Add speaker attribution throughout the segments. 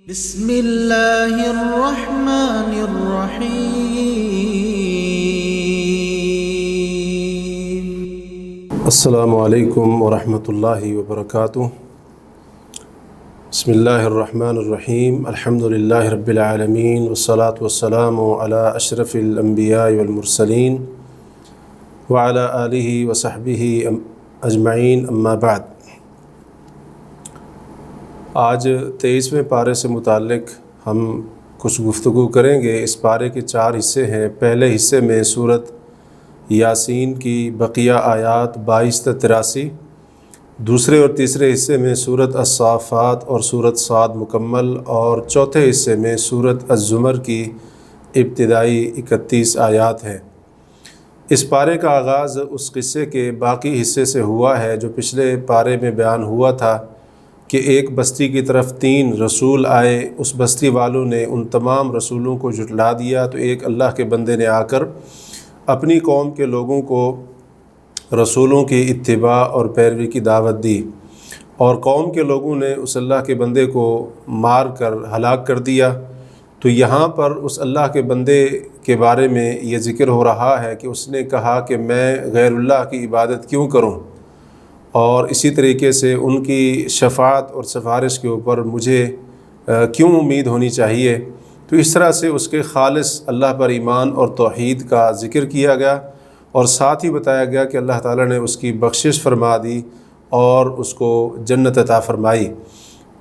Speaker 1: بسم اللہ الرحمن الرحیم۔
Speaker 2: السلام علیکم ورحمۃ اللہ وبرکاتہ۔ بسم اللہ الرحمن الرحیم۔ الحمد للہ رب العالمین والصلاة والسلام علی اشرف الانبیاء والمرسلین وعلی آلہ وصحبہ اجمعین، اما بعد۔ آج 23ویں پارے سے متعلق ہم کچھ گفتگو کریں گے۔ اس پارے کے 4 حصے ہیں۔ پہلے حصے میں سورۃ یاسین کی بقیہ آیات 22 تا 83، دوسرے اور تیسرے حصے میں سورۃ الصافات اور سورۃ صاد مکمل، اور چوتھے حصے میں سورۃ الزمر کی ابتدائی 31 آیات ہیں۔ اس پارے کا آغاز اس قصے کے باقی حصے سے ہوا ہے جو پچھلے پارے میں بیان ہوا تھا کہ ایک بستی کی طرف 3 رسول آئے۔ اس بستی والوں نے ان تمام رسولوں کو جھٹلا دیا، تو ایک اللہ کے بندے نے آ کر اپنی قوم کے لوگوں کو رسولوں کی اتباع اور پیروی کی دعوت دی، اور قوم کے لوگوں نے اس اللہ کے بندے کو مار کر ہلاک کر دیا۔ تو یہاں پر اس اللہ کے بندے کے بارے میں یہ ذکر ہو رہا ہے کہ اس نے کہا کہ میں غیر اللہ کی عبادت کیوں کروں، اور اسی طریقے سے ان کی شفاعت اور سفارش کے اوپر مجھے کیوں امید ہونی چاہیے۔ تو اس طرح سے اس کے خالص اللہ پر ایمان اور توحید کا ذکر کیا گیا، اور ساتھ ہی بتایا گیا کہ اللہ تعالیٰ نے اس کی بخشش فرما دی اور اس کو جنت عطا فرمائی۔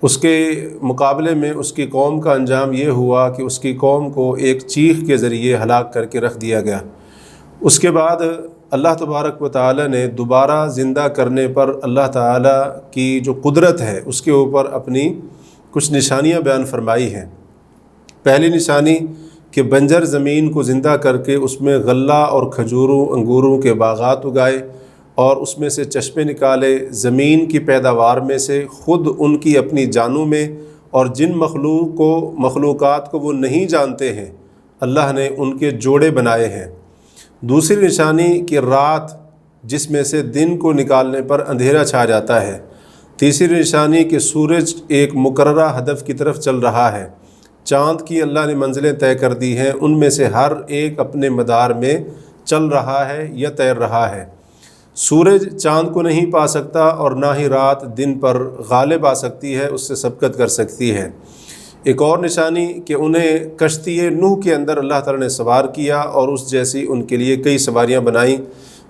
Speaker 2: اس کے مقابلے میں اس کی قوم کا انجام یہ ہوا کہ اس کی قوم کو ایک چیخ کے ذریعے ہلاک کر کے رکھ دیا گیا۔ اس کے بعد اللہ تبارک و تعالیٰ نے دوبارہ زندہ کرنے پر اللہ تعالیٰ کی جو قدرت ہے اس کے اوپر اپنی کچھ نشانیاں بیان فرمائی ہیں۔ پہلی نشانی کہ بنجر زمین کو زندہ کر کے اس میں غلہ اور کھجوروں انگوروں کے باغات اگائے، اور اس میں سے چشمے نکالے۔ زمین کی پیداوار میں سے خود ان کی اپنی جانوں میں، اور جن مخلوقات کو وہ نہیں جانتے ہیں اللہ نے ان کے جوڑے بنائے ہیں۔ دوسری نشانی کہ رات جس میں سے دن کو نکالنے پر اندھیرا چھا جاتا ہے۔ تیسری نشانی کہ سورج ایک مقررہ ہدف کی طرف چل رہا ہے۔ چاند کی اللہ نے منزلیں طے کر دی ہیں، ان میں سے ہر ایک اپنے مدار میں چل رہا ہے یا تیر رہا ہے۔ سورج چاند کو نہیں پا سکتا، اور نہ ہی رات دن پر غالب آ سکتی ہے، اس سے سبقت کر سکتی ہے۔ ایک اور نشانی کہ انہیں کشتی نوح کے اندر اللہ تعالیٰ نے سوار کیا، اور اس جیسی ان کے لیے کئی سواریاں بنائیں،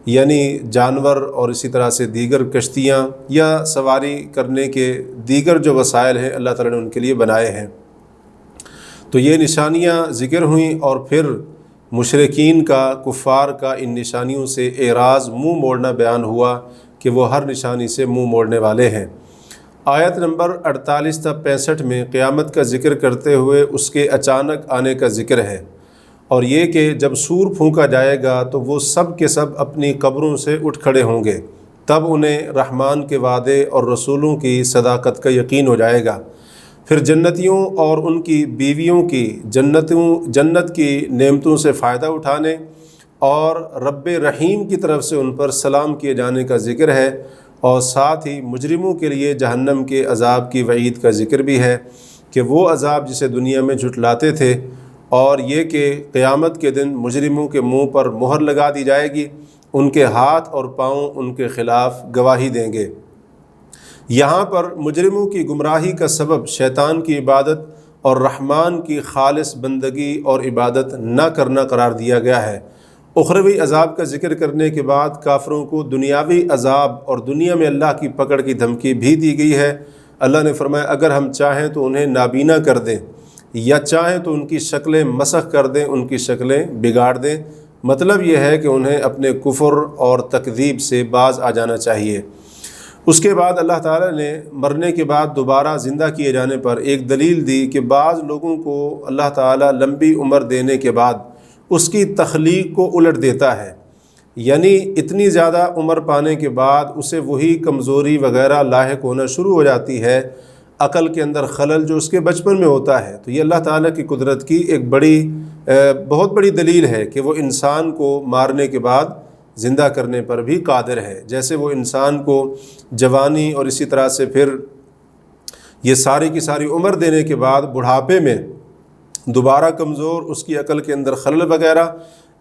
Speaker 2: یعنی جانور اور اسی طرح سے دیگر کشتیاں یا سواری کرنے کے دیگر جو وسائل ہیں اللہ تعالیٰ نے ان کے لیے بنائے ہیں۔ تو یہ نشانیاں ذکر ہوئیں، اور پھر مشرکین کا، کفار کا ان نشانیوں سے اعراض، منہ موڑنا بیان ہوا کہ وہ ہر نشانی سے منہ موڑنے والے ہیں۔ آیت نمبر 48 تا 65 میں قیامت کا ذکر کرتے ہوئے اس کے اچانک آنے کا ذکر ہے، اور یہ کہ جب سور پھونکا جائے گا تو وہ سب کے سب اپنی قبروں سے اٹھ کھڑے ہوں گے، تب انہیں رحمان کے وعدے اور رسولوں کی صداقت کا یقین ہو جائے گا۔ پھر جنتیوں اور ان کی بیویوں کی جنت کی نعمتوں سے فائدہ اٹھانے اور رب رحیم کی طرف سے ان پر سلام کیے جانے کا ذکر ہے، اور ساتھ ہی مجرموں کے لیے جہنم کے عذاب کی وعید کا ذکر بھی ہے کہ وہ عذاب جسے دنیا میں جھٹلاتے تھے، اور یہ کہ قیامت کے دن مجرموں کے منہ پر مہر لگا دی جائے گی، ان کے ہاتھ اور پاؤں ان کے خلاف گواہی دیں گے۔ یہاں پر مجرموں کی گمراہی کا سبب شیطان کی عبادت اور رحمان کی خالص بندگی اور عبادت نہ کرنا قرار دیا گیا ہے۔ اخروی عذاب کا ذکر کرنے کے بعد کافروں کو دنیاوی عذاب اور دنیا میں اللہ کی پکڑ کی دھمکی بھی دی گئی ہے۔ اللہ نے فرمایا اگر ہم چاہیں تو انہیں نابینا کر دیں، یا چاہیں تو ان کی شکلیں مسخ کر دیں، ان کی شکلیں بگاڑ دیں۔ مطلب یہ ہے کہ انہیں اپنے کفر اور تکذیب سے باز آ جانا چاہیے۔ اس کے بعد اللہ تعالیٰ نے مرنے کے بعد دوبارہ زندہ کیے جانے پر ایک دلیل دی کہ بعض لوگوں کو اللہ تعالیٰ لمبی عمر دینے کے بعد اس کی تخلیق کو الٹ دیتا ہے، یعنی اتنی زیادہ عمر پانے کے بعد اسے وہی کمزوری وغیرہ لاحق ہونا شروع ہو جاتی ہے، عقل کے اندر خلل جو اس کے بچپن میں ہوتا ہے۔ تو یہ اللہ تعالیٰ کی قدرت کی ایک بہت بڑی دلیل ہے کہ وہ انسان کو مارنے کے بعد زندہ کرنے پر بھی قادر ہے، جیسے وہ انسان کو جوانی اور اسی طرح سے پھر یہ ساری کی ساری عمر دینے کے بعد بڑھاپے میں دوبارہ کمزور، اس کی عقل کے اندر خلل وغیرہ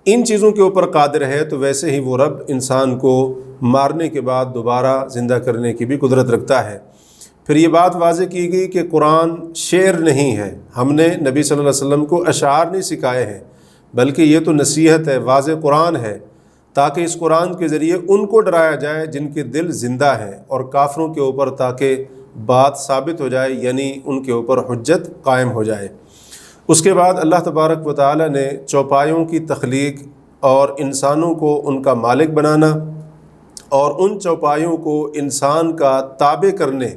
Speaker 2: ان چیزوں کے اوپر قادر ہے، تو ویسے ہی وہ رب انسان کو مارنے کے بعد دوبارہ زندہ کرنے کی بھی قدرت رکھتا ہے۔ پھر یہ بات واضح کی گئی کہ قرآن شعر نہیں ہے، ہم نے نبی صلی اللہ علیہ وسلم کو اشعار نہیں سکھائے ہیں، بلکہ یہ تو نصیحت ہے، واضح قرآن ہے، تاکہ اس قرآن کے ذریعے ان کو ڈرایا جائے جن کے دل زندہ ہیں، اور کافروں کے اوپر تاکہ بات ثابت ہو جائے، یعنی ان کے اوپر حجت قائم ہو جائے۔ اس کے بعد اللہ تبارک و تعالی نے چوپایوں کی تخلیق اور انسانوں کو ان کا مالک بنانا اور ان چوپایوں کو انسان کا تابع کرنے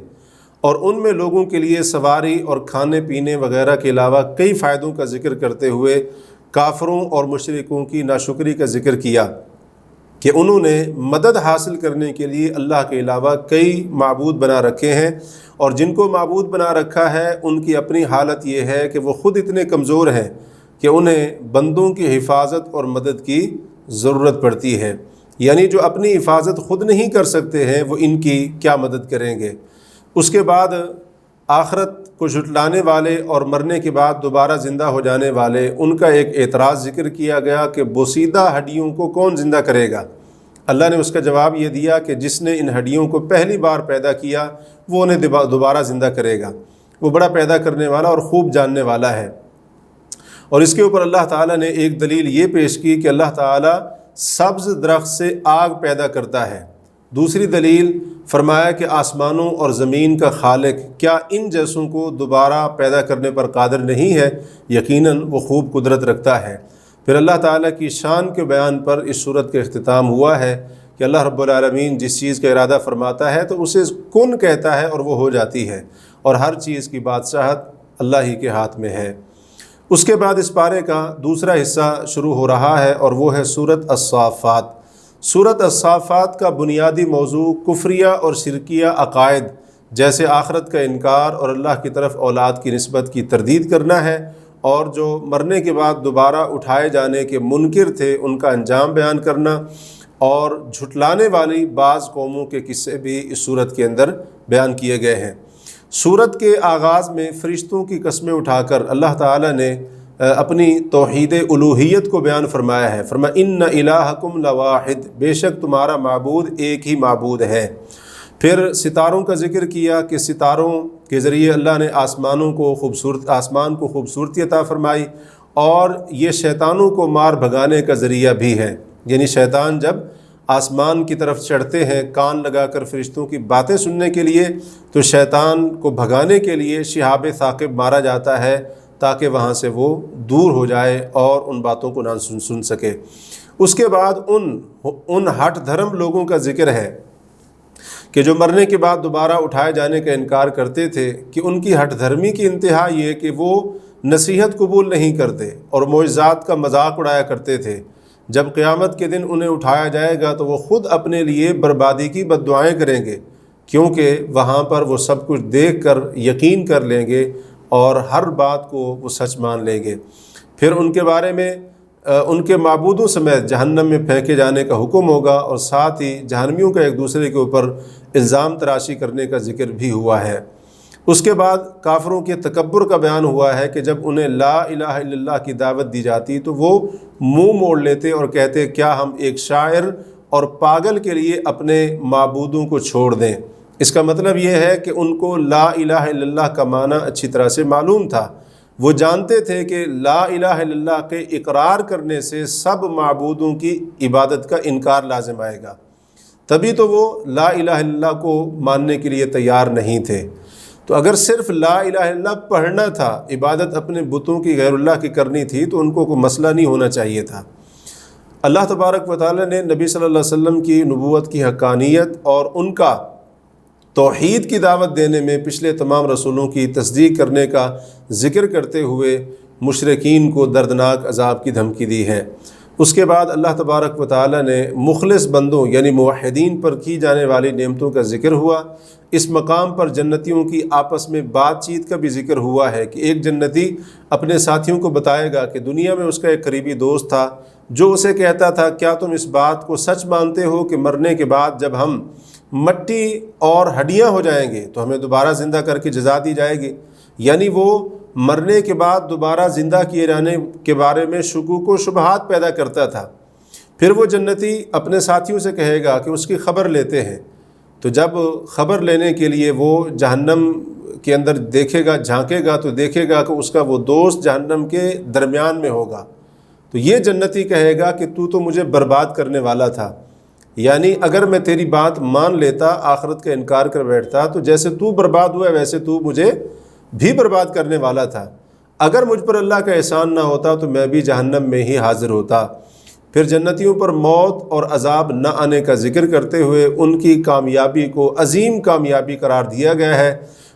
Speaker 2: اور ان میں لوگوں کے لیے سواری اور کھانے پینے وغیرہ کے علاوہ کئی فائدوں کا ذکر کرتے ہوئے کافروں اور مشرکوں کی ناشکری کا ذکر کیا کہ انہوں نے مدد حاصل کرنے کے لیے اللہ کے علاوہ کئی معبود بنا رکھے ہیں، اور جن کو معبود بنا رکھا ہے ان کی اپنی حالت یہ ہے کہ وہ خود اتنے کمزور ہیں کہ انہیں بندوں کی حفاظت اور مدد کی ضرورت پڑتی ہے، یعنی جو اپنی حفاظت خود نہیں کر سکتے ہیں وہ ان کی کیا مدد کریں گے۔ اس کے بعد آخرت کو جھٹلانے والے اور مرنے کے بعد دوبارہ زندہ ہو جانے والے، ان کا ایک اعتراض ذکر کیا گیا کہ بوسیدہ ہڈیوں کو کون زندہ کرے گا؟ اللہ نے اس کا جواب یہ دیا کہ جس نے ان ہڈیوں کو پہلی بار پیدا کیا وہ انہیں دوبارہ زندہ کرے گا، وہ بڑا پیدا کرنے والا اور خوب جاننے والا ہے۔ اور اس کے اوپر اللہ تعالیٰ نے ایک دلیل یہ پیش کی کہ اللہ تعالیٰ سبز درخت سے آگ پیدا کرتا ہے۔ دوسری دلیل فرمایا کہ آسمانوں اور زمین کا خالق کیا ان جیسوں کو دوبارہ پیدا کرنے پر قادر نہیں ہے؟ یقیناً وہ خوب قدرت رکھتا ہے۔ پھر اللہ تعالیٰ کی شان کے بیان پر اس صورت کا اختتام ہوا ہے کہ اللہ رب العالمین جس چیز کا ارادہ فرماتا ہے تو اسے کن کہتا ہے اور وہ ہو جاتی ہے، اور ہر چیز کی بادشاہت اللہ ہی کے ہاتھ میں ہے۔ اس کے بعد اس پارے کا دوسرا حصہ شروع ہو رہا ہے، اور وہ ہے سورۃ الصافات۔ سورۃ الصافات کا بنیادی موضوع کفریہ اور شرکیہ عقائد جیسے آخرت کا انکار اور اللہ کی طرف اولاد کی نسبت کی تردید کرنا ہے، اور جو مرنے کے بعد دوبارہ اٹھائے جانے کے منکر تھے ان کا انجام بیان کرنا، اور جھٹلانے والی بعض قوموں کے قصے بھی اس سورت کے اندر بیان کیے گئے ہیں۔ سورت کے آغاز میں فرشتوں کی قسمیں اٹھا کر اللہ تعالیٰ نے اپنی توحید الوہیت کو بیان فرمایا ہے۔ فرمایا ان الہکم لواحد، بے شک تمہارا معبود ایک ہی معبود ہے۔ پھر ستاروں کا ذکر کیا کہ ستاروں کے ذریعے اللہ نے آسمان کو خوبصورتی عطا فرمائی، اور یہ شیطانوں کو مار بھگانے کا ذریعہ بھی ہے، یعنی شیطان جب آسمان کی طرف چڑھتے ہیں کان لگا کر فرشتوں کی باتیں سننے کے لیے، تو شیطان کو بھگانے کے لیے شہاب ثاقب مارا جاتا ہے تاکہ وہاں سے وہ دور ہو جائے اور ان باتوں کو نہ سن سکے۔ اس کے بعد ان ہٹ دھرم لوگوں کا ذکر ہے کہ جو مرنے کے بعد دوبارہ اٹھائے جانے کا انکار کرتے تھے، کہ ان کی ہٹ دھرمی کی انتہا یہ کہ وہ نصیحت قبول نہیں کرتے اور معجزات کا مذاق اڑایا کرتے تھے۔ جب قیامت کے دن انہیں اٹھایا جائے گا تو وہ خود اپنے لیے بربادی کی بد دعائیں کریں گے، کیونکہ وہاں پر وہ سب کچھ دیکھ کر یقین کر لیں گے اور ہر بات کو وہ سچ مان لیں گے۔ پھر ان کے بارے میں ان کے معبودوں سمیت جہنم میں پھینکے جانے کا حکم ہوگا، اور ساتھ ہی جہنمیوں کا ایک دوسرے کے اوپر الزام تراشی کرنے کا ذکر بھی ہوا ہے۔ اس کے بعد کافروں کے تکبر کا بیان ہوا ہے کہ جب انہیں لا الہ الا اللہ کی دعوت دی جاتی تو وہ منہ موڑ لیتے اور کہتے کیا ہم ایک شاعر اور پاگل کے لیے اپنے معبودوں کو چھوڑ دیں۔ اس کا مطلب یہ ہے کہ ان کو لا الہ الا اللہ کا معنی اچھی طرح سے معلوم تھا، وہ جانتے تھے کہ لا الہ الا اللہ کے اقرار کرنے سے سب معبودوں کی عبادت کا انکار لازم آئے گا، تبھی تو وہ لا الہ الا اللہ کو ماننے کے لیے تیار نہیں تھے۔ تو اگر صرف لا الہ الا اللہ پڑھنا تھا، عبادت اپنے بتوں کی غیر اللہ کی کرنی تھی، تو ان کو کوئی مسئلہ نہیں ہونا چاہیے تھا۔ اللہ تبارک و تعالی نے نبی صلی اللہ علیہ وسلم کی نبوت کی حقانیت اور ان کا توحید کی دعوت دینے میں پچھلے تمام رسولوں کی تصدیق کرنے کا ذکر کرتے ہوئے مشرکین کو دردناک عذاب کی دھمکی دی ہے۔ اس کے بعد اللہ تبارک و تعالی نے مخلص بندوں یعنی موحدین پر کی جانے والی نعمتوں کا ذکر ہوا۔ اس مقام پر جنتیوں کی آپس میں بات چیت کا بھی ذکر ہوا ہے کہ ایک جنتی اپنے ساتھیوں کو بتائے گا کہ دنیا میں اس کا ایک قریبی دوست تھا جو اسے کہتا تھا کیا تم اس بات کو سچ مانتے ہو کہ مرنے کے بعد جب ہم مٹی اور ہڈیاں ہو جائیں گے تو ہمیں دوبارہ زندہ کر کے جزا دی جائے گی۔ یعنی وہ مرنے کے بعد دوبارہ زندہ کیے جانے کے بارے میں شکوک و شبہات پیدا کرتا تھا۔ پھر وہ جنتی اپنے ساتھیوں سے کہے گا کہ اس کی خبر لیتے ہیں، تو جب خبر لینے کے لیے وہ جہنم کے اندر دیکھے گا، جھانکے گا، تو دیکھے گا کہ اس کا وہ دوست جہنم کے درمیان میں ہوگا، تو یہ جنتی کہے گا کہ تو مجھے برباد کرنے والا تھا، یعنی اگر میں تیری بات مان لیتا، آخرت کا انکار کر بیٹھتا، تو جیسے تو برباد ہوا ویسے تو مجھے بھی برباد کرنے والا تھا، اگر مجھ پر اللہ کا احسان نہ ہوتا تو میں بھی جہنم میں ہی حاضر ہوتا۔ پھر جنتیوں پر موت اور عذاب نہ آنے کا ذکر کرتے ہوئے ان کی کامیابی کو عظیم کامیابی قرار دیا گیا ہے،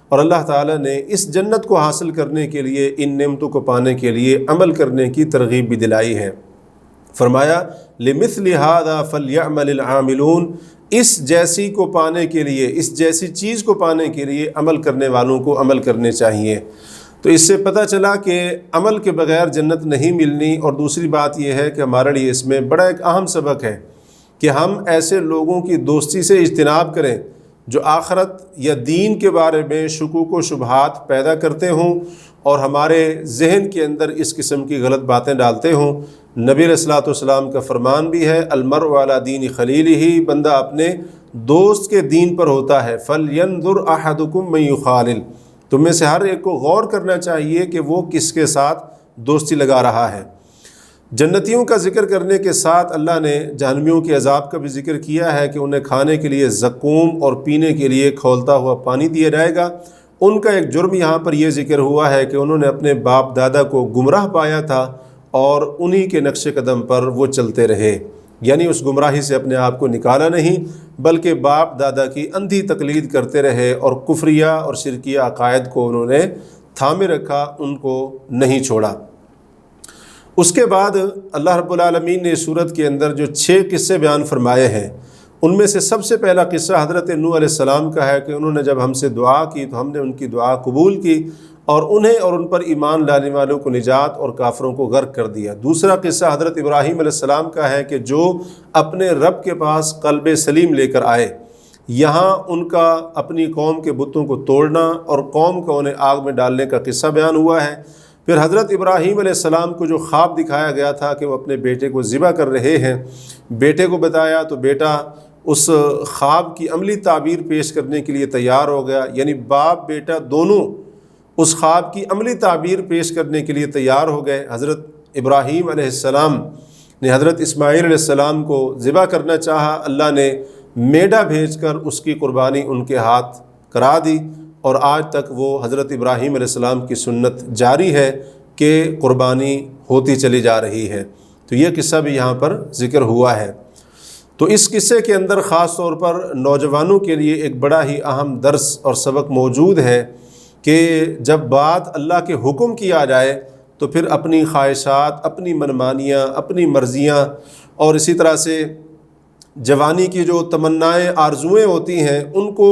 Speaker 2: اور اللہ تعالیٰ نے اس جنت کو حاصل کرنے کے لیے، ان نعمتوں کو پانے کے لیے عمل کرنے کی ترغیب بھی دلائی ہے۔ فرمایا لِمِثْلِ هَذَا فَلْيَعْمَلِ الْعَامِلُونَ، اس جیسی کو پانے کے لیے، اس جیسی چیز کو پانے کے لیے عمل کرنے والوں کو عمل کرنے چاہیے۔ تو اس سے پتہ چلا کہ عمل کے بغیر جنت نہیں ملنی، اور دوسری بات یہ ہے کہ ہمارے لیے اس میں بڑا ایک اہم سبق ہے کہ ہم ایسے لوگوں کی دوستی سے اجتناب کریں جو آخرت یا دین کے بارے میں شکوک و شبہات پیدا کرتے ہوں اور ہمارے ذہن کے اندر اس قسم کی غلط باتیں ڈالتے ہوں۔ نبی علیہ الصلوۃ والسلام کا فرمان بھی ہے، المرء علی دین خلیلہ، بندہ اپنے دوست کے دین پر ہوتا ہے، فَلْيَنْظُرْ أَحَدُكُمْ مَن يُخَالِلُ، تم میں سے ہر ایک کو غور کرنا چاہیے کہ وہ کس کے ساتھ دوستی لگا رہا ہے۔ جنتیوں کا ذکر کرنے کے ساتھ اللہ نے جہنمیوں کے عذاب کا بھی ذکر کیا ہے کہ انہیں کھانے کے لیے زقوم اور پینے کے لیے کھولتا ہوا پانی دیا جائے گا۔ ان کا ایک جرم یہاں پر یہ ذکر ہوا ہے کہ انہوں نے اپنے باپ دادا کو گمراہ پایا تھا اور انہی کے نقش قدم پر وہ چلتے رہے، یعنی اس گمراہی سے اپنے آپ کو نکالا نہیں بلکہ باپ دادا کی اندھی تقلید کرتے رہے اور کفریہ اور شرکیہ عقائد کو انہوں نے تھامے رکھا، ان کو نہیں چھوڑا۔ اس کے بعد اللہ رب العالمین نے سورت کے اندر جو 6 قصے بیان فرمائے ہیں، ان میں سے سب سے پہلا قصہ حضرت نوح علیہ السلام کا ہے کہ انہوں نے جب ہم سے دعا کی تو ہم نے ان کی دعا قبول کی اور انہیں اور ان پر ایمان لانے والوں کو نجات اور کافروں کو غرق کر دیا۔ دوسرا قصہ حضرت ابراہیم علیہ السلام کا ہے کہ جو اپنے رب کے پاس قلب سلیم لے کر آئے، یہاں ان کا اپنی قوم کے بتوں کو توڑنا اور قوم کو انہیں آگ میں ڈالنے کا قصہ بیان ہوا ہے۔ پھر حضرت ابراہیم علیہ السلام کو جو خواب دکھایا گیا تھا کہ وہ اپنے بیٹے کو ذبح کر رہے ہیں، بیٹے کو بتایا تو بیٹا اس خواب کی عملی تعبیر پیش کرنے کے لیے تیار ہو گیا، یعنی باپ بیٹا دونوں اس خواب کی عملی تعبیر پیش کرنے کے لیے تیار ہو گئے۔ حضرت ابراہیم علیہ السلام نے حضرت اسماعیل علیہ السلام کو ذبح کرنا چاہا، اللہ نے میڈا بھیج کر اس کی قربانی ان کے ہاتھ کرا دی، اور آج تک وہ حضرت ابراہیم علیہ السلام کی سنت جاری ہے کہ قربانی ہوتی چلی جا رہی ہے۔ تو یہ قصہ بھی یہاں پر ذکر ہوا ہے۔ تو اس قصے کے اندر خاص طور پر نوجوانوں کے لیے ایک بڑا ہی اہم درس اور سبق موجود ہے کہ جب بات اللہ کے حکم کی آ جائے تو پھر اپنی خواہشات، اپنی منمانیاں، اپنی مرضیاں اور اسی طرح سے جوانی کی جو تمنائیں آرزوئیں ہوتی ہیں، ان کو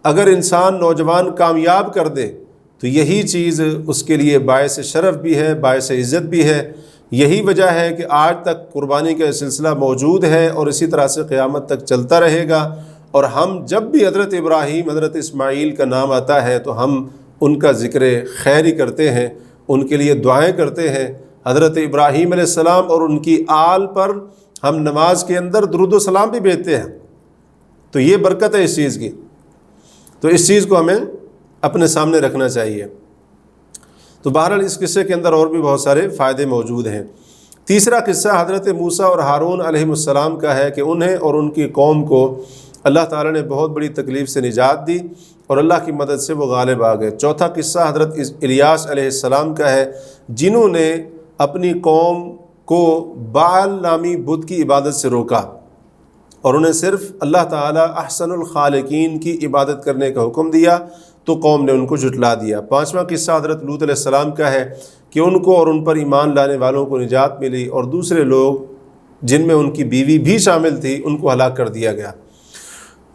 Speaker 2: اگر انسان نوجوان کامیاب کر دے تو یہی چیز اس کے لیے باعث شرف بھی ہے، باعث عزت بھی ہے۔ یہی وجہ ہے کہ آج تک قربانی کا سلسلہ موجود ہے اور اسی طرح سے قیامت تک چلتا رہے گا، اور ہم جب بھی حضرت ابراہیم، حضرت اسماعیل کا نام آتا ہے تو ہم ان کا ذکر خیر ہی کرتے ہیں، ان کے لیے دعائیں کرتے ہیں۔ حضرت ابراہیم علیہ السلام اور ان کی آل پر ہم نماز کے اندر درود و سلام بھی بھیجتے ہیں، تو یہ برکت ہے اس چیز کی، تو اس چیز کو ہمیں اپنے سامنے رکھنا چاہیے۔ تو بہرحال اس قصے کے اندر اور بھی بہت سارے فائدے موجود ہیں۔ تیسرا قصہ حضرت موسیٰ اور ہارون علیہ السلام کا ہے کہ انہیں اور ان کی قوم کو اللہ تعالیٰ نے بہت بڑی تکلیف سے نجات دی اور اللہ کی مدد سے وہ غالب آ گئے۔ چوتھا قصہ حضرت الیاس علیہ السلام کا ہے، جنہوں نے اپنی قوم کو بعل نامی بت کی عبادت سے روکا اور انہیں صرف اللہ تعالیٰ احسن الخالقین کی عبادت کرنے کا حکم دیا، تو قوم نے ان کو جھٹلا دیا۔ پانچواں قصہ حضرت لوط علیہ السلام کا ہے کہ ان کو اور ان پر ایمان لانے والوں کو نجات ملی اور دوسرے لوگ جن میں ان کی بیوی بھی شامل تھی ان کو ہلاک کر دیا گیا۔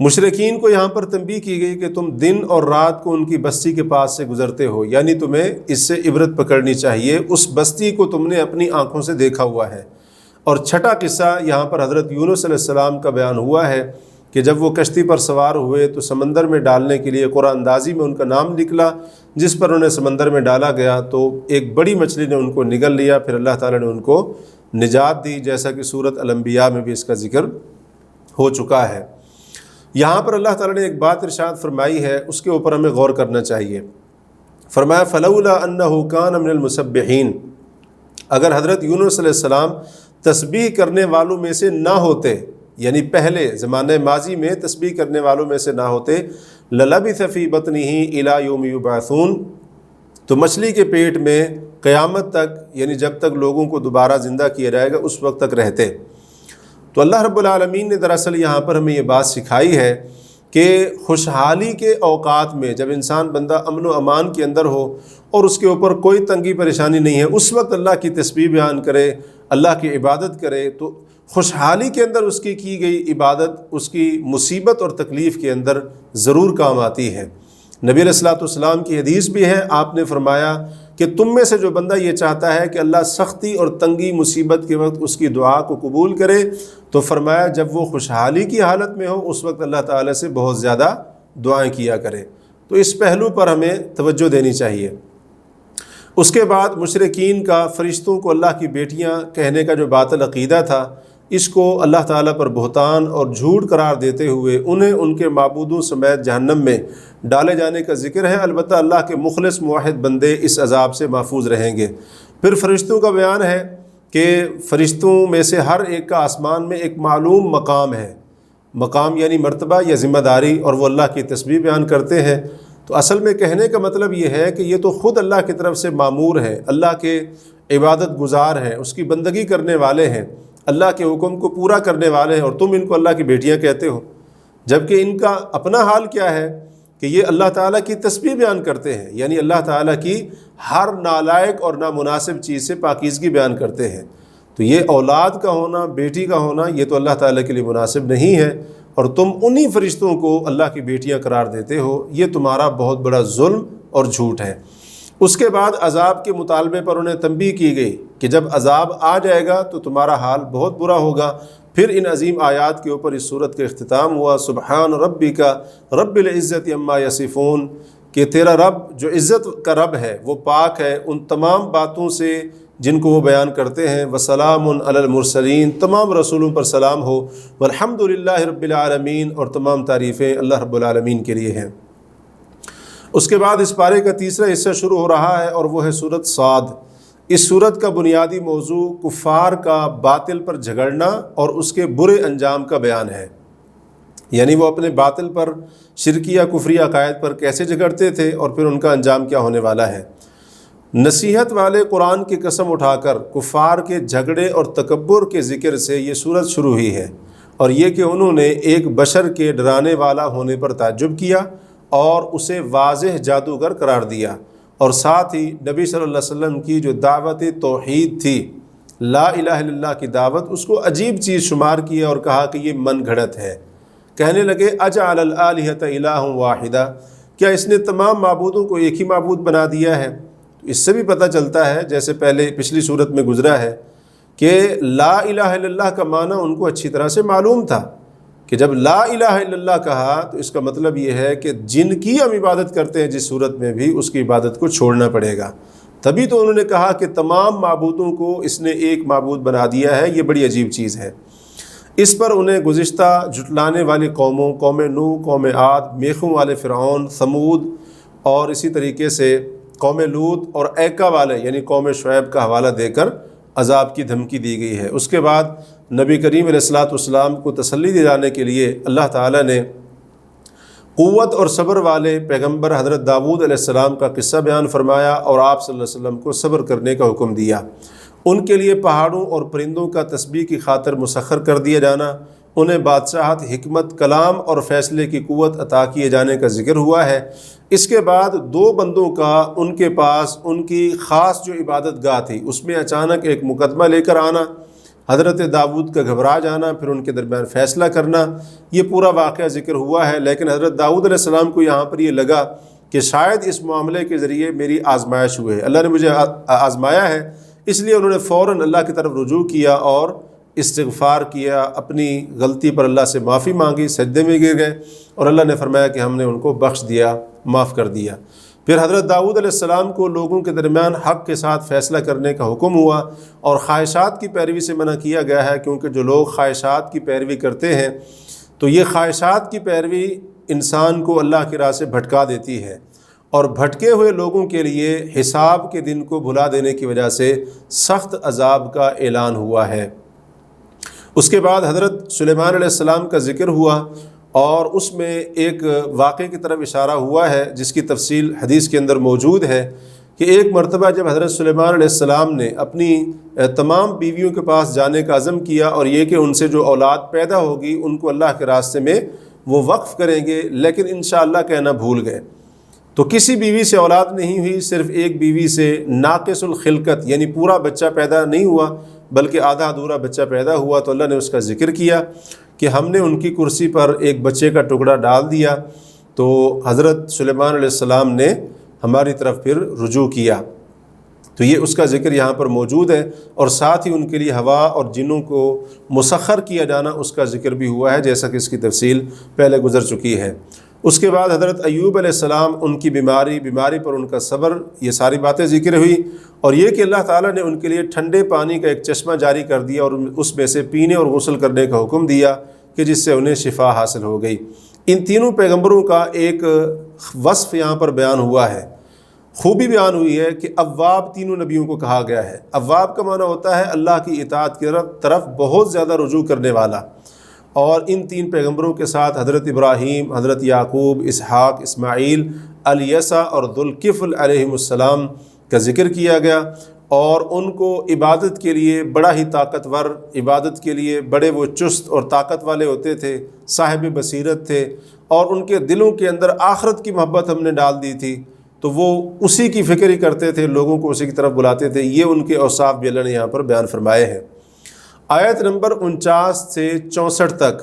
Speaker 2: مشرکین کو یہاں پر تنبیہ کی گئی کہ تم دن اور رات کو ان کی بستی کے پاس سے گزرتے ہو، یعنی تمہیں اس سے عبرت پکڑنی چاہیے، اس بستی کو تم نے اپنی آنکھوں سے دیکھا ہوا ہے۔ اور چھٹا قصہ یہاں پر حضرت یونس علیہ السلام کا بیان ہوا ہے کہ جب وہ کشتی پر سوار ہوئے تو سمندر میں ڈالنے کے لیے قرآن اندازی میں ان کا نام نکلا، جس پر انہیں سمندر میں ڈالا گیا تو ایک بڑی مچھلی نے ان کو نگل لیا، پھر اللہ تعالیٰ نے ان کو نجات دی، جیسا کہ سورۃ الانبیاء میں بھی اس کا ذکر ہو چکا ہے۔ یہاں پر اللہ تعالیٰ نے ایک بات ارشاد فرمائی ہے، اس کے اوپر ہمیں غور کرنا چاہیے۔ فرمایا فلولا انہ کان من المسبحین، اگر حضرت یونس علیہ السلام تسبیح کرنے والوں میں سے نہ ہوتے، یعنی پہلے زمانے ماضی میں تسبیح کرنے والوں میں سے نہ ہوتے، للبث فی بطنہ الی یوم یبعثون، تو مچھلی کے پیٹ میں قیامت تک، یعنی جب تک لوگوں کو دوبارہ زندہ کیا جائے گا اس وقت تک رہتے۔ تو اللہ رب العالمین نے دراصل یہاں پر ہمیں یہ بات سکھائی ہے کہ خوشحالی کے اوقات میں جب انسان بندہ امن و امان کے اندر ہو اور اس کے اوپر کوئی تنگی پریشانی نہیں ہے، اس وقت اللہ کی تسبیح بیان کرے، اللہ کی عبادت کرے، تو خوشحالی کے اندر اس کی گئی عبادت اس کی مصیبت اور تکلیف کے اندر ضرور کام آتی ہے۔ نبی علیہ الصلوۃ والسلام کی حدیث بھی ہے، آپ نے فرمایا کہ تم میں سے جو بندہ یہ چاہتا ہے کہ اللہ سختی اور تنگی مصیبت کے وقت اس کی دعا کو قبول کرے، تو فرمایا جب وہ خوشحالی کی حالت میں ہو اس وقت اللہ تعالیٰ سے بہت زیادہ دعائیں کیا کرے۔ تو اس پہلو پر ہمیں توجہ دینی چاہیے۔ اس کے بعد مشرکین کا فرشتوں کو اللہ کی بیٹیاں کہنے کا جو باطل عقیدہ تھا، اس کو اللہ تعالیٰ پر بہتان اور جھوٹ قرار دیتے ہوئے انہیں ان کے معبودوں سمیت جہنم میں ڈالے جانے کا ذکر ہے۔ البتہ اللہ کے مخلص موحد بندے اس عذاب سے محفوظ رہیں گے۔ پھر فرشتوں کا بیان ہے کہ فرشتوں میں سے ہر ایک کا آسمان میں ایک معلوم مقام ہے، مقام یعنی مرتبہ یا ذمہ داری، اور وہ اللہ کی تسبیح بیان کرتے ہیں۔ تو اصل میں کہنے کا مطلب یہ ہے کہ یہ تو خود اللہ کی طرف سے مامور ہیں، اللہ کے عبادت گزار ہیں، اس کی بندگی کرنے والے ہیں، اللہ کے حکم کو پورا کرنے والے ہیں، اور تم ان کو اللہ کی بیٹیاں کہتے ہو، جبکہ ان کا اپنا حال کیا ہے کہ یہ اللہ تعالیٰ کی تسبیح بیان کرتے ہیں، یعنی اللہ تعالیٰ کی ہر نالائق اور نامناسب چیز سے پاکیزگی بیان کرتے ہیں۔ تو یہ اولاد کا ہونا، بیٹی کا ہونا، یہ تو اللہ تعالیٰ کے لیے مناسب نہیں ہے، اور تم انہی فرشتوں کو اللہ کی بیٹیاں قرار دیتے ہو، یہ تمہارا بہت بڑا ظلم اور جھوٹ ہے۔ اس کے بعد عذاب کے مطالبے پر انہیں تنبیہ کی گئی کہ جب عذاب آ جائے گا تو تمہارا حال بہت برا ہوگا۔ پھر ان عظیم آیات کے اوپر اس صورت کا اختتام ہوا، سبحان ربک رب العزت عما یصفون، کہ تیرا رب جو عزت کا رب ہے وہ پاک ہے ان تمام باتوں سے جن کو وہ بیان کرتے ہیں، وسلام علی المرسلین، تمام رسولوں پر سلام ہو، والحمد للہ رب العالمین، اور تمام تعریفیں اللہ رب العالمین کے لیے ہیں۔ اس کے بعد اس پارے کا تیسرا حصہ شروع ہو رہا ہے، اور وہ ہے سورۃ صاد۔ اس سورت کا بنیادی موضوع کفار کا باطل پر جھگڑنا اور اس کے برے انجام کا بیان ہے، یعنی وہ اپنے باطل پر، شرکیہ کفری عقائد پر کیسے جھگڑتے تھے اور پھر ان کا انجام کیا ہونے والا ہے۔ نصیحت والے قرآن کی قسم اٹھا کر کفار کے جھگڑے اور تکبر کے ذکر سے یہ سورت شروع ہوئی ہے، اور یہ کہ انہوں نے ایک بشر کے ڈرانے والا ہونے پر تعجب کیا اور اسے واضح جادوگر قرار دیا، اور ساتھ ہی نبی صلی اللہ علیہ وسلم کی جو دعوت توحید تھی، لا الہ الا اللہ کی دعوت، اس کو عجیب چیز شمار کیا اور کہا کہ یہ من گھڑت ہے۔ کہنے لگے اجعل الآلہۃ الہ واحدہ، کیا اس نے تمام معبودوں کو ایک ہی معبود بنا دیا ہے؟ تو اس سے بھی پتہ چلتا ہے، جیسے پہلے پچھلی صورت میں گزرا ہے، کہ لا الہ الا اللہ کا معنی ان کو اچھی طرح سے معلوم تھا کہ جب لا الہ الا اللہ کہا تو اس کا مطلب یہ ہے کہ جن کی ہم عبادت کرتے ہیں جس صورت میں بھی، اس کی عبادت کو چھوڑنا پڑے گا۔ تبھی تو انہوں نے کہا کہ تمام معبودوں کو اس نے ایک معبود بنا دیا ہے، یہ بڑی عجیب چیز ہے۔ اس پر انہیں گزشتہ جھٹلانے والی قوموں، قوم نوح، قوم عاد، میخوں والے فرعون، ثمود، اور اسی طریقے سے قوم لوط اور ایکا والے یعنی قوم شعیب کا حوالہ دے کر عذاب کی دھمکی دی گئی ہے۔ اس کے بعد نبی کریم علیہ الصلوۃ والسلام کو تسلی دے جانے کے لیے اللہ تعالیٰ نے قوت اور صبر والے پیغمبر حضرت داؤد علیہ السلام کا قصہ بیان فرمایا، اور آپ صلی اللہ علیہ وسلم کو صبر کرنے کا حکم دیا۔ ان کے لیے پہاڑوں اور پرندوں کا تسبیح کی خاطر مسخر کر دیا جانا، انہیں بادشاہت، حکمت، کلام اور فیصلے کی قوت عطا کیے جانے کا ذکر ہوا ہے۔ اس کے بعد دو بندوں کا ان کے پاس ان کی خاص جو عبادت گاہ تھی اس میں اچانک ایک مقدمہ لے کر آنا، حضرت داؤد کا گھبرا جانا، پھر ان کے درمیان فیصلہ کرنا، یہ پورا واقعہ ذکر ہوا ہے۔ لیکن حضرت داؤد علیہ السلام کو یہاں پر یہ لگا کہ شاید اس معاملے کے ذریعے میری آزمائش ہوئے، اللہ نے مجھے آزمایا ہے، اس لیے انہوں نے فوراً اللہ کی طرف رجوع کیا اور استغفار کیا، اپنی غلطی پر اللہ سے معافی مانگی، سجدے میں گر گئے اور اللہ نے فرمایا کہ ہم نے ان کو بخش دیا، معاف کر دیا۔ پھر حضرت داؤد علیہ السلام کو لوگوں کے درمیان حق کے ساتھ فیصلہ کرنے کا حکم ہوا اور خواہشات کی پیروی سے منع کیا گیا ہے، کیونکہ جو لوگ خواہشات کی پیروی کرتے ہیں تو یہ خواہشات کی پیروی انسان کو اللہ کی راہ سے بھٹکا دیتی ہے، اور بھٹکے ہوئے لوگوں کے لیے حساب کے دن کو بھلا دینے کی وجہ سے سخت عذاب کا اعلان ہوا ہے۔ اس کے بعد حضرت سلیمان علیہ السلام کا ذکر ہوا اور اس میں ایک واقعے کی طرف اشارہ ہوا ہے جس کی تفصیل حدیث کے اندر موجود ہے کہ ایک مرتبہ جب حضرت سلیمان علیہ السلام نے اپنی تمام بیویوں کے پاس جانے کا عزم کیا اور یہ کہ ان سے جو اولاد پیدا ہوگی ان کو اللہ کے راستے میں وہ وقف کریں گے، لیکن انشاءاللہ کہنا بھول گئے، تو کسی بیوی سے اولاد نہیں ہوئی، صرف ایک بیوی سے ناقص الخلقت یعنی پورا بچہ پیدا نہیں ہوا بلکہ آدھا ادھورا بچہ پیدا ہوا، تو اللہ نے اس کا ذکر کیا کہ ہم نے ان کی کرسی پر ایک بچے کا ٹکڑا ڈال دیا، تو حضرت سلیمان علیہ السلام نے ہماری طرف پھر رجوع کیا، تو یہ اس کا ذکر یہاں پر موجود ہے، اور ساتھ ہی ان کے لیے ہوا اور جنوں کو مسخر کیا جانا اس کا ذکر بھی ہوا ہے، جیسا کہ اس کی تفصیل پہلے گزر چکی ہے۔ اس کے بعد حضرت ایوب علیہ السلام، ان کی بیماری پر ان کا صبر، یہ ساری باتیں ذکر ہوئی، اور یہ کہ اللہ تعالیٰ نے ان کے لیے ٹھنڈے پانی کا ایک چشمہ جاری کر دیا اور اس میں سے پینے اور غسل کرنے کا حکم دیا کہ جس سے انہیں شفا حاصل ہو گئی۔ ان تینوں پیغمبروں کا ایک وصف یہاں پر بیان ہوا ہے، خوبی بیان ہوئی ہے کہ اواب تینوں نبیوں کو کہا گیا ہے۔ اواب کا معنی ہوتا ہے اللہ کی اطاعت کی طرف بہت زیادہ رجوع کرنے والا، اور ان تین پیغمبروں کے ساتھ حضرت ابراہیم، حضرت یعقوب، اسحاق، اسماعیل، الیسع اور ذوالکفل علیہم السلام کا ذکر کیا گیا، اور ان کو عبادت کے لیے بڑا ہی طاقتور، عبادت کے لیے بڑے وہ چست اور طاقت والے ہوتے تھے، صاحب بصیرت تھے، اور ان کے دلوں کے اندر آخرت کی محبت ہم نے ڈال دی تھی، تو وہ اسی کی فکر ہی کرتے تھے، لوگوں کو اسی کی طرف بلاتے تھے۔ یہ ان کے اوصاف بھی اللہ نے یہاں پر بیان فرمائے ہیں۔ آیت نمبر 49 سے 64 تک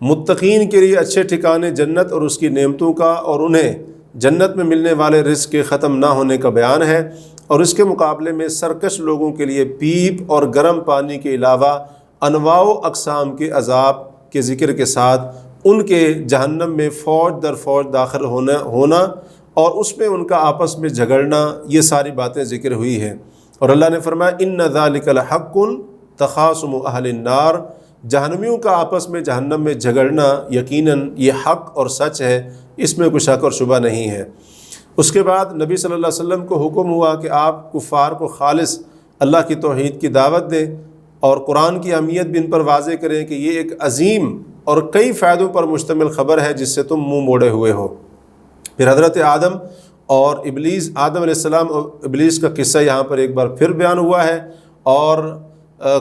Speaker 2: متقین کے لیے اچھے ٹھکانے جنت اور اس کی نعمتوں کا اور انہیں جنت میں ملنے والے رزق کے ختم نہ ہونے کا بیان ہے، اور اس کے مقابلے میں سرکش لوگوں کے لیے پیپ اور گرم پانی کے علاوہ انواع و اقسام کے عذاب کے ذکر کے ساتھ ان کے جہنم میں فوج در فوج داخل ہونا اور اس میں ان کا آپس میں جھگڑنا، یہ ساری باتیں ذکر ہوئی ہیں۔ اور اللہ نے فرمایا ان ذالک لحق تخاصم اہل النار، جہنمیوں کا آپس میں جہنم میں جھگڑنا یقیناً یہ حق اور سچ ہے، اس میں کوئی شک اور شبہ نہیں ہے۔ اس کے بعد نبی صلی اللہ علیہ وسلم کو حکم ہوا کہ آپ کفار کو خالص اللہ کی توحید کی دعوت دیں اور قرآن کی اہمیت بھی ان پر واضح کریں کہ یہ ایک عظیم اور کئی فائدوں پر مشتمل خبر ہے جس سے تم منہ موڑے ہوئے ہو۔ پھر حضرت آدم اور ابلیس، آدم علیہ السلام اور ابلیس کا قصہ یہاں پر ایک بار پھر بیان ہوا ہے، اور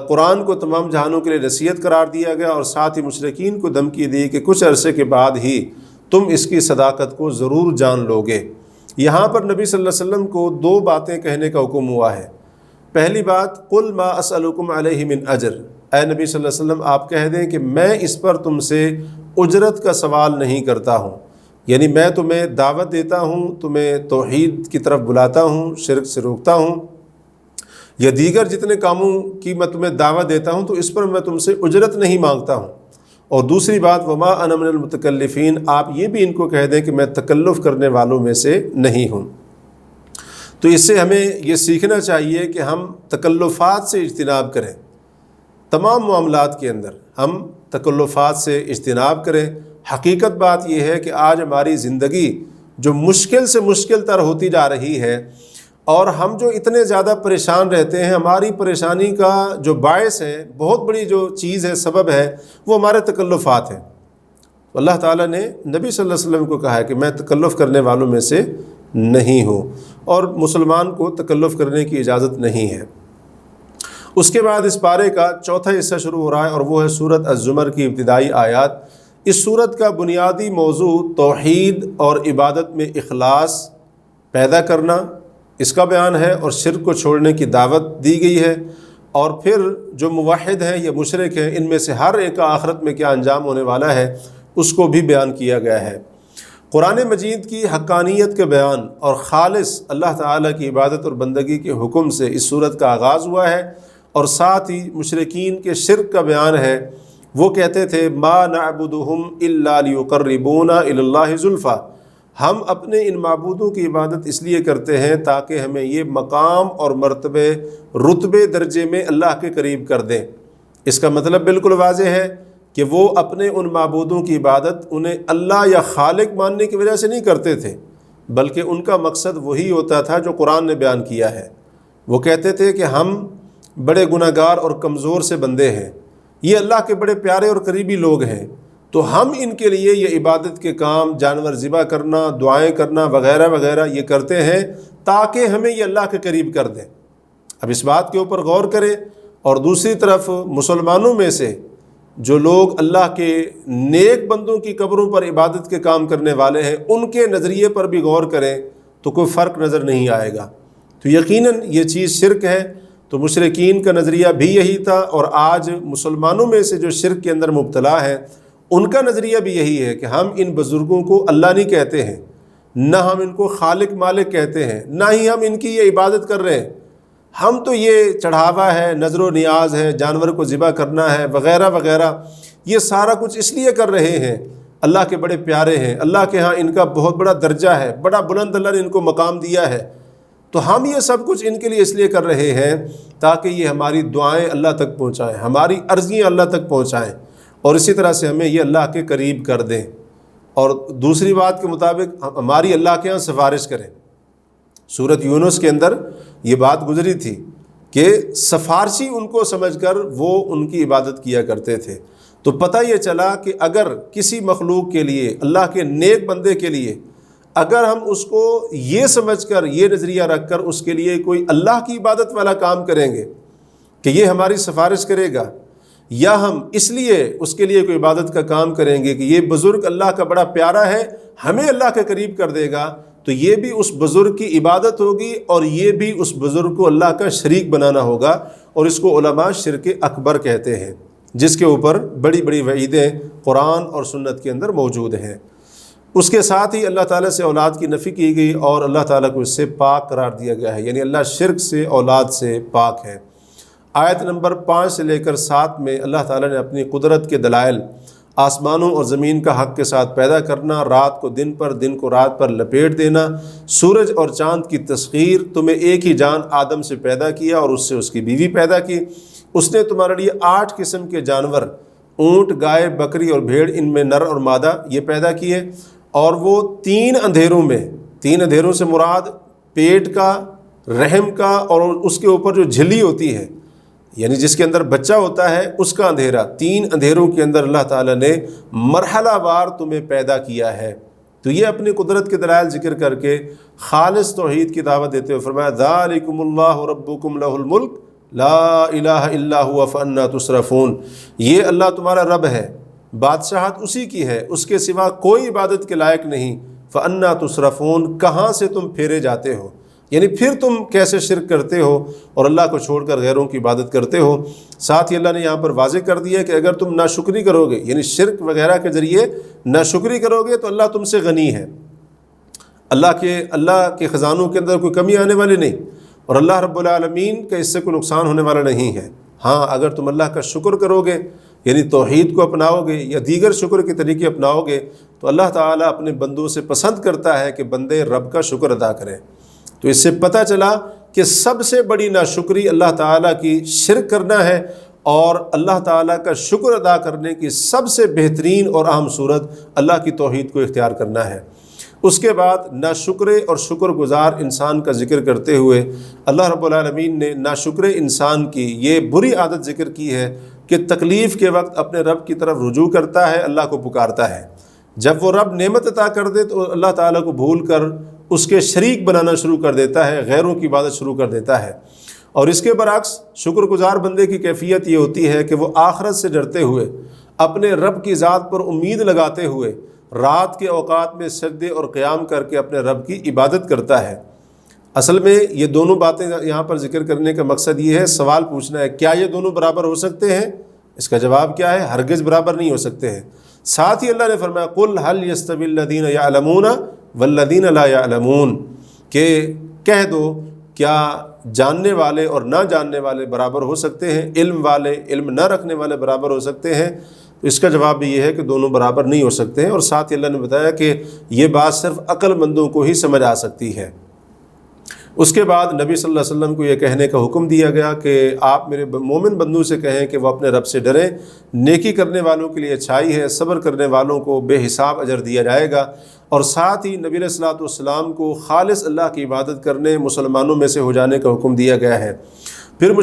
Speaker 2: قرآن کو تمام جہانوں کے لیے نصیحت قرار دیا گیا، اور ساتھ ہی مشرکین کو دھمکی دی کہ کچھ عرصے کے بعد ہی تم اس کی صداقت کو ضرور جان لو گے۔ یہاں پر نبی صلی اللہ علیہ وسلم کو دو باتیں کہنے کا حکم ہوا ہے۔ پہلی بات، قل ما اسألکم علیہ من اجر، اے نبی صلی اللہ علیہ وسلم آپ کہہ دیں کہ میں اس پر تم سے اجرت کا سوال نہیں کرتا ہوں، یعنی میں تمہیں دعوت دیتا ہوں، تمہیں توحید کی طرف بلاتا ہوں، شرک سے روکتا ہوں، یا دیگر جتنے کاموں کی میں تمہیں دعوت دیتا ہوں تو اس پر میں تم سے اجرت نہیں مانگتا ہوں۔ اور دوسری بات، وما انا من المتکلفین، آپ یہ بھی ان کو کہہ دیں کہ میں تکلف کرنے والوں میں سے نہیں ہوں۔ تو اس سے ہمیں یہ سیکھنا چاہیے کہ ہم تکلفات سے اجتناب کریں، تمام معاملات کے اندر ہم تکلفات سے اجتناب کریں۔ حقیقت بات یہ ہے کہ آج ہماری زندگی جو مشکل سے مشکل تر ہوتی جا رہی ہے، اور ہم جو اتنے زیادہ پریشان رہتے ہیں، ہماری پریشانی کا جو باعث ہے، بہت بڑی جو چیز ہے، سبب ہے، وہ ہمارے تکلفات ہیں۔ اللہ تعالیٰ نے نبی صلی اللہ علیہ وسلم کو کہا ہے کہ میں تکلف کرنے والوں میں سے نہیں ہوں، اور مسلمان کو تکلف کرنے کی اجازت نہیں ہے۔ اس کے بعد اس پارے کا چوتھا حصہ شروع ہو رہا ہے، اور وہ ہے سورۃ الزمر کی ابتدائی آیات۔ اس سورت کا بنیادی موضوع توحید اور عبادت میں اخلاص پیدا کرنا، اس کا بیان ہے، اور شرک کو چھوڑنے کی دعوت دی گئی ہے، اور پھر جو موحد ہیں یا مشرک ہیں ان میں سے ہر ایک کا آخرت میں کیا انجام ہونے والا ہے اس کو بھی بیان کیا گیا ہے۔ قرآن مجید کی حقانیت کے بیان اور خالص اللہ تعالیٰ کی عبادت اور بندگی کے حکم سے اس سورت کا آغاز ہوا ہے، اور ساتھ ہی مشرکین کے شرک کا بیان ہے۔ وہ کہتے تھے ما نعبدہم الا لیقربونا الی اللہ زلفیٰ، ہم اپنے ان معبودوں کی عبادت اس لیے کرتے ہیں تاکہ ہمیں یہ مقام اور مرتبے رتبے درجے میں اللہ کے قریب کر دیں۔ اس کا مطلب بالکل واضح ہے کہ وہ اپنے ان معبودوں کی عبادت انہیں اللہ یا خالق ماننے کی وجہ سے نہیں کرتے تھے، بلکہ ان کا مقصد وہی ہوتا تھا جو قرآن نے بیان کیا ہے۔ وہ کہتے تھے کہ ہم بڑے گناہ گار اور کمزور سے بندے ہیں، یہ اللہ کے بڑے پیارے اور قریبی لوگ ہیں، تو ہم ان کے لیے یہ عبادت کے کام، جانور ذبح کرنا، دعائیں کرنا وغیرہ وغیرہ یہ کرتے ہیں تاکہ ہمیں یہ اللہ کے قریب کر دیں۔ اب اس بات کے اوپر غور کریں، اور دوسری طرف مسلمانوں میں سے جو لوگ اللہ کے نیک بندوں کی قبروں پر عبادت کے کام کرنے والے ہیں، ان کے نظریے پر بھی غور کریں تو کوئی فرق نظر نہیں آئے گا۔ تو یقیناً یہ چیز شرک ہے۔ تو مشرکین کا نظریہ بھی یہی تھا، اور آج مسلمانوں میں سے جو شرک کے اندر مبتلا ہے ان کا نظریہ بھی یہی ہے کہ ہم ان بزرگوں کو اللہ نہیں کہتے ہیں، نہ ہم ان کو خالق مالک کہتے ہیں، نہ ہی ہم ان کی یہ عبادت کر رہے ہیں، ہم تو یہ چڑھاوا ہے، نظر و نیاز ہے، جانور کو ذبح کرنا ہے وغیرہ وغیرہ، یہ سارا کچھ اس لیے کر رہے ہیں، اللہ کے بڑے پیارے ہیں، اللہ کے ہاں ان کا بہت بڑا درجہ ہے، بڑا بلند اللہ نے ان کو مقام دیا ہے، تو ہم یہ سب کچھ ان کے لیے اس لیے کر رہے ہیں تاکہ یہ ہماری دعائیں اللہ تک پہنچائیں، ہماری عرضیاں اللہ تک پہنچائیں، اور اسی طرح سے ہمیں یہ اللہ کے قریب کر دیں، اور دوسری بات کے مطابق ہماری اللہ کے ہاں سفارش کریں۔ سورۃ یونس کے اندر یہ بات گزری تھی کہ سفارشی ان کو سمجھ کر وہ ان کی عبادت کیا کرتے تھے۔ تو پتہ یہ چلا کہ اگر کسی مخلوق کے لیے، اللہ کے نیک بندے کے لیے، اگر ہم اس کو یہ سمجھ کر، یہ نظریہ رکھ کر اس کے لیے کوئی اللہ کی عبادت والا کام کریں گے کہ یہ ہماری سفارش کرے گا، یا ہم اس لیے اس کے لیے کوئی عبادت کا کام کریں گے کہ یہ بزرگ اللہ کا بڑا پیارا ہے، ہمیں اللہ کے قریب کر دے گا، تو یہ بھی اس بزرگ کی عبادت ہوگی، اور یہ بھی اس بزرگ کو اللہ کا شریک بنانا ہوگا، اور اس کو علماء شرک اکبر کہتے ہیں، جس کے اوپر بڑی بڑی وعیدیں قرآن اور سنت کے اندر موجود ہیں۔ اس کے ساتھ ہی اللہ تعالیٰ سے اولاد کی نفی کی گئی، اور اللہ تعالیٰ کو اس سے پاک قرار دیا گیا ہے، یعنی اللہ شرک سے، اولاد سے پاک ہے۔ آیت نمبر 5 سے لے کر 7 میں اللہ تعالیٰ نے اپنی قدرت کے دلائل، آسمانوں اور زمین کا حق کے ساتھ پیدا کرنا، رات کو دن پر، دن کو رات پر لپیٹ دینا، سورج اور چاند کی تسخیر، تمہیں ایک ہی جان آدم سے پیدا کیا اور اس سے اس کی بیوی پیدا کی، اس نے تمہارے لیے 8 قسم کے جانور، اونٹ، گائے، بکری اور بھیڑ، ان میں نر اور مادہ یہ پیدا کیے، اور وہ 3 اندھیروں میں، 3 اندھیروں سے مراد پیٹ کا، رحم کا، اور اس کے اوپر جو جھلی ہوتی ہے، یعنی جس کے اندر بچہ ہوتا ہے، اس کا اندھیرا، 3 اندھیروں کے اندر اللہ تعالیٰ نے مرحلہ وار تمہیں پیدا کیا ہے۔ تو یہ اپنی قدرت کے دلائل ذکر کر کے خالص توحید کی دعوت دیتے ہوئے فرمایا ذالکم اللہ ربکم لہ الملک لا الہ الا ہوا فانا تصرفون، یہ اللہ تمہارا رب ہے، بادشاہت اسی کی ہے، اس کے سوا کوئی عبادت کے لائق نہیں، فانا تصرفون، کہاں سے تم پھیرے جاتے ہو، یعنی پھر تم کیسے شرک کرتے ہو اور اللہ کو چھوڑ کر غیروں کی عبادت کرتے ہو۔ ساتھ ہی اللہ نے یہاں پر واضح کر دیا کہ اگر تم ناشکری کرو گے، یعنی شرک وغیرہ کے ذریعے ناشکری کرو گے، تو اللہ تم سے غنی ہے، اللہ کے خزانوں کے اندر کوئی کمی آنے والی نہیں، اور اللہ رب العالمین کا اس سے کوئی نقصان ہونے والا نہیں ہے۔ ہاں اگر تم اللہ کا شکر کرو گے، یعنی توحید کو اپناؤ گے یا دیگر شکر کے طریقے اپناؤ گے، تو اللہ تعالیٰ اپنے بندوں سے پسند کرتا ہے کہ بندے رب کا شکر ادا کریں۔ تو اس سے پتہ چلا کہ سب سے بڑی ناشکری اللہ تعالیٰ کی شرک کرنا ہے، اور اللہ تعالیٰ کا شکر ادا کرنے کی سب سے بہترین اور اہم صورت اللہ کی توحید کو اختیار کرنا ہے۔ اس کے بعد ناشکر اور شکر گزار انسان کا ذکر کرتے ہوئے اللہ رب العالمین نے ناشکر انسان کی یہ بری عادت ذکر کی ہے کہ تکلیف کے وقت اپنے رب کی طرف رجوع کرتا ہے، اللہ کو پکارتا ہے، جب وہ رب نعمت عطا کر دے تو اللہ تعالیٰ کو بھول کر اس کے شریک بنانا شروع کر دیتا ہے، غیروں کی عبادت شروع کر دیتا ہے۔ اور اس کے برعکس شکر گزار بندے کی کیفیت یہ ہوتی ہے کہ وہ آخرت سے ڈرتے ہوئے، اپنے رب کی ذات پر امید لگاتے ہوئے رات کے اوقات میں سجدے اور قیام کر کے اپنے رب کی عبادت کرتا ہے۔ اصل میں یہ دونوں باتیں یہاں پر ذکر کرنے کا مقصد یہ ہے، سوال پوچھنا ہے کیا یہ دونوں برابر ہو سکتے ہیں؟ اس کا جواب کیا ہے؟ ہرگز برابر نہیں ہو سکتے ہیں۔ ساتھ ہی اللہ نے فرمایا قُلْ هَلْ يَسْتَوِي الَّذِينَ يَعْلَمُونَ وَالَّذِينَ لَا يَعْلَمُونَ، کہ کہہ دو کیا جاننے والے اور نہ جاننے والے برابر ہو سکتے ہیں؟ علم والے علم نہ رکھنے والے برابر ہو سکتے ہیں؟ تو اس کا جواب بھی یہ ہے کہ دونوں برابر نہیں ہو سکتے ہیں، اور ساتھ ہی اللہ نے بتایا کہ یہ بات صرف عقل مندوں کو ہی سمجھ آ سکتی ہے۔ اس کے بعد نبی صلی اللہ علیہ وسلم کو یہ کہنے کا حکم دیا گیا کہ آپ میرے مومن بندوں سے کہیں کہ وہ اپنے رب سے ڈریں، نیکی کرنے والوں کے لیے اچھائی ہے، صبر کرنے والوں کو بے حساب اجر دیا جائے گا، اور ساتھ ہی نبی علیہ الصلوۃ والسلام کو خالص اللہ کی عبادت کرنے، مسلمانوں میں سے ہو جانے کا حکم دیا گیا ہے۔ پھر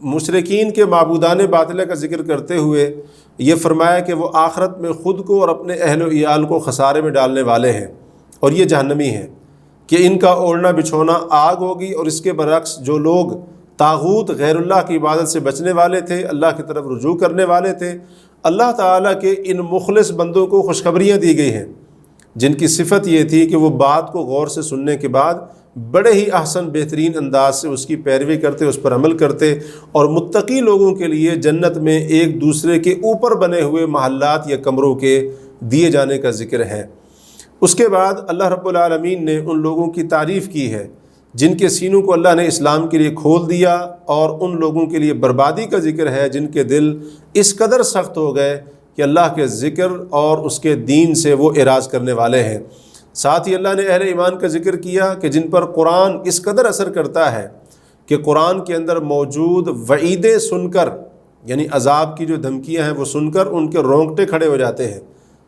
Speaker 2: مشرکین کے معبودان باطلہ کا ذکر کرتے ہوئے یہ فرمایا کہ وہ آخرت میں خود کو اور اپنے اہل و عیال کو خسارے میں ڈالنے والے ہیں، اور یہ جہنمی ہیں، کہ ان کا اوڑھنا بچھونا آگ ہوگی۔ اور اس کے برعکس جو لوگ طاغوت غیر اللہ کی عبادت سے بچنے والے تھے، اللہ کی طرف رجوع کرنے والے تھے، اللہ تعالیٰ کے ان مخلص بندوں کو خوشخبریاں دی گئی ہیں، جن کی صفت یہ تھی کہ وہ بات کو غور سے سننے کے بعد بڑے ہی احسن بہترین انداز سے اس کی پیروی کرتے، اس پر عمل کرتے، اور متقی لوگوں کے لیے جنت میں ایک دوسرے کے اوپر بنے ہوئے محلات یا کمروں کے دیے جانے کا ذکر ہے۔ اس کے بعد اللہ رب العالمین نے ان لوگوں کی تعریف کی ہے جن کے سینوں کو اللہ نے اسلام کے لیے کھول دیا، اور ان لوگوں کے لیے بربادی کا ذکر ہے جن کے دل اس قدر سخت ہو گئے کہ اللہ کے ذکر اور اس کے دین سے وہ اعراض کرنے والے ہیں۔ ساتھ ہی اللہ نے اہل ایمان کا ذکر کیا کہ جن پر قرآن اس قدر اثر کرتا ہے کہ قرآن کے اندر موجود وعیدیں سن کر، یعنی عذاب کی جو دھمکیاں ہیں وہ سن کر ان کے رونگٹے کھڑے ہو جاتے ہیں،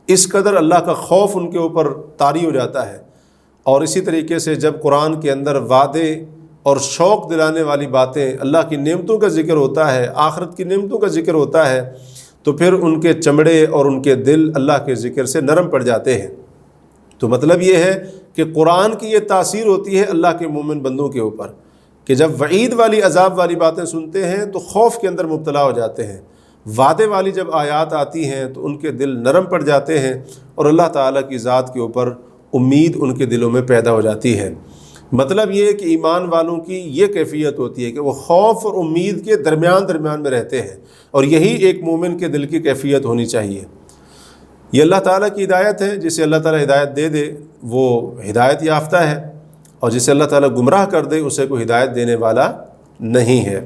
Speaker 2: اس قدر اللہ کا خوف ان کے اوپر طاری ہو جاتا ہے۔ اور اسی طریقے سے جب قرآن کے اندر وعدے اور شوق دلانے والی باتیں، اللہ کی نعمتوں کا ذکر ہوتا ہے، آخرت کی نعمتوں کا ذکر ہوتا ہے، تو پھر ان کے چمڑے اور ان کے دل اللہ کے ذکر سے نرم پڑ جاتے ہیں۔ تو مطلب یہ ہے کہ قرآن کی یہ تاثیر ہوتی ہے اللہ کے مومن بندوں کے اوپر کہ جب وعید والی عذاب والی باتیں سنتے ہیں تو خوف کے اندر مبتلا ہو جاتے ہیں، وعدے والی جب آیات آتی ہیں تو ان کے دل نرم پڑ جاتے ہیں، اور اللہ تعالیٰ کی ذات کے اوپر امید ان کے دلوں میں پیدا ہو جاتی ہے۔ مطلب یہ ہے کہ ایمان والوں کی یہ کیفیت ہوتی ہے کہ وہ خوف اور امید کے درمیان میں رہتے ہیں، اور یہی ایک مومن کے دل کی کیفیت ہونی چاہیے۔ یہ اللہ تعالیٰ کی ہدایت ہے، جسے اللہ تعالیٰ ہدایت دے دے وہ ہدایت یافتہ ہے، اور جسے اللہ تعالیٰ گمراہ کر دے اسے کوئی ہدایت دینے والا نہیں ہے۔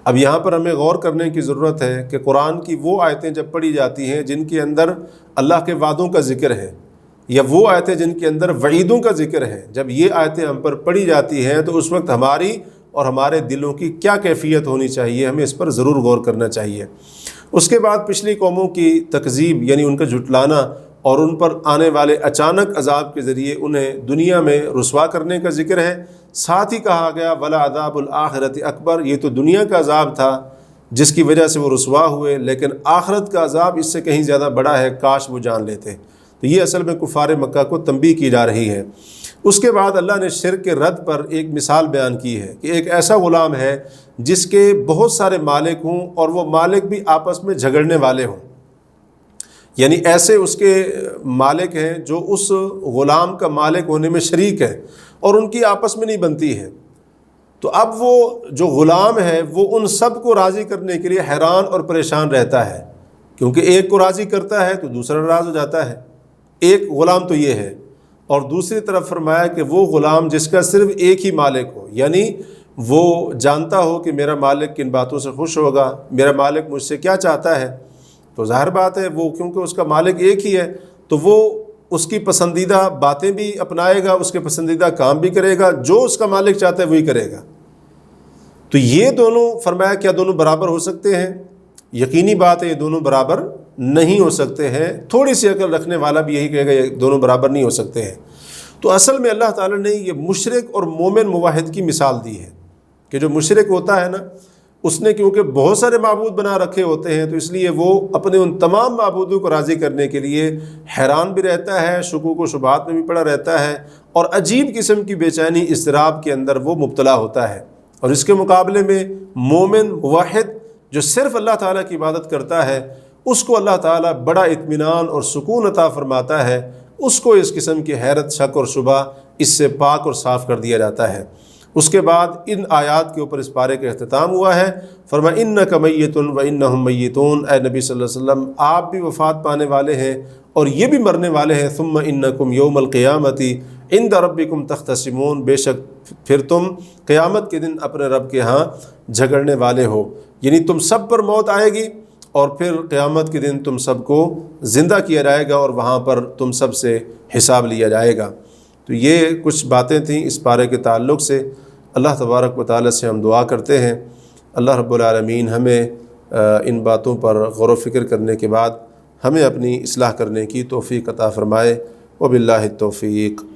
Speaker 2: اب یہاں پر ہمیں غور کرنے کی ضرورت ہے کہ قرآن کی وہ آیتیں جب پڑھی جاتی ہیں جن کے اندر اللہ کے وعدوں کا ذکر ہے، یا وہ آیتیں جن کے اندر وعیدوں کا ذکر ہے، جب یہ آیتیں ہم پر پڑھی جاتی ہیں تو اس وقت ہماری اور ہمارے دلوں کی کیا کیفیت ہونی چاہیے، ہمیں اس پر ضرور غور کرنا چاہیے۔ اس کے بعد پچھلی قوموں کی تکذیب، یعنی ان کا جھٹلانا اور ان پر آنے والے اچانک عذاب کے ذریعے انہیں دنیا میں رسوا کرنے کا ذکر ہے۔ ساتھ ہی کہا گیا ولا عذاب الآخرت اکبر، یہ تو دنیا کا عذاب تھا جس کی وجہ سے وہ رسوا ہوئے، لیکن آخرت کا عذاب اس سے کہیں زیادہ بڑا ہے، کاش وہ جان لیتے۔ تو یہ اصل میں کفار مکہ کو تنبیہ کی جا رہی ہے۔ اس کے بعد اللہ نے شرک کے رد پر ایک مثال بیان کی ہے کہ ایک ایسا غلام ہے جس کے بہت سارے مالک ہوں، اور وہ مالک بھی آپس میں جھگڑنے والے ہوں، یعنی ایسے اس کے مالک ہیں جو اس غلام کا مالک ہونے میں شریک ہے اور ان کی آپس میں نہیں بنتی ہے۔ تو اب وہ جو غلام ہے وہ ان سب کو راضی کرنے کے لیے حیران اور پریشان رہتا ہے، کیونکہ ایک کو راضی کرتا ہے تو دوسرا ناراض ہو جاتا ہے۔ ایک غلام تو یہ ہے، اور دوسری طرف فرمایا کہ وہ غلام جس کا صرف ایک ہی مالک ہو، یعنی وہ جانتا ہو کہ میرا مالک کن باتوں سے خوش ہوگا، میرا مالک مجھ سے کیا چاہتا ہے، تو ظاہر بات ہے وہ کیونکہ اس کا مالک ایک ہی ہے تو وہ اس کی پسندیدہ باتیں بھی اپنائے گا، اس کے پسندیدہ کام بھی کرے گا، جو اس کا مالک چاہتا ہے وہی کرے گا۔ تو یہ دونوں فرمایا کیا دونوں برابر ہو سکتے ہیں؟ یقینی بات ہے یہ دونوں برابر نہیں ہو سکتے ہیں۔ تھوڑی سی عقل رکھنے والا بھی یہی کہے گا یہ دونوں برابر نہیں ہو سکتے ہیں۔ تو اصل میں اللہ تعالیٰ نے یہ مشرک اور مومن موحد کی مثال دی ہے کہ جو مشرک ہوتا ہے نا، اس نے کیونکہ بہت سارے معبود بنا رکھے ہوتے ہیں تو اس لیے وہ اپنے ان تمام معبودوں کو راضی کرنے کے لیے حیران بھی رہتا ہے، شکوک و شبہات میں بھی پڑا رہتا ہے، اور عجیب قسم کی بے چینی اضطراب کے اندر وہ مبتلا ہوتا ہے۔ اور اس کے مقابلے میں مومن موحد جو صرف اللہ تعالیٰ کی عبادت کرتا ہے، اس کو اللہ تعالیٰ بڑا اطمینان اور سکون عطا فرماتا ہے، اس کو اس قسم کی حیرت، شک اور شبہ اس سے پاک اور صاف کر دیا جاتا ہے۔ اس کے بعد ان آیات کے اوپر اس پارے کا اختتام ہوا ہے۔ فرمایا انک میت و انہم میتون، اے نبی صلی اللہ علیہ وسلم آپ بھی وفات پانے والے ہیں اور یہ بھی مرنے والے ہیں۔ ثم انکم یوم القیامت عند ربکم تختصمون، بے شک پھر تم قیامت کے دن اپنے رب کے ہاں جھگڑنے والے ہو، یعنی تم سب پر موت آئے گی اور پھر قیامت کے دن تم سب کو زندہ کیا جائے گا اور وہاں پر تم سب سے حساب لیا جائے گا۔ تو یہ کچھ باتیں تھیں اس پارے کے تعلق سے۔ اللہ تبارک و تعالیٰ سے ہم دعا کرتے ہیں اللہ رب العالمین ہمیں ان باتوں پر غور و فکر کرنے کے بعد ہمیں اپنی اصلاح کرنے کی توفیق عطا فرمائے۔ وباللہ التوفیق۔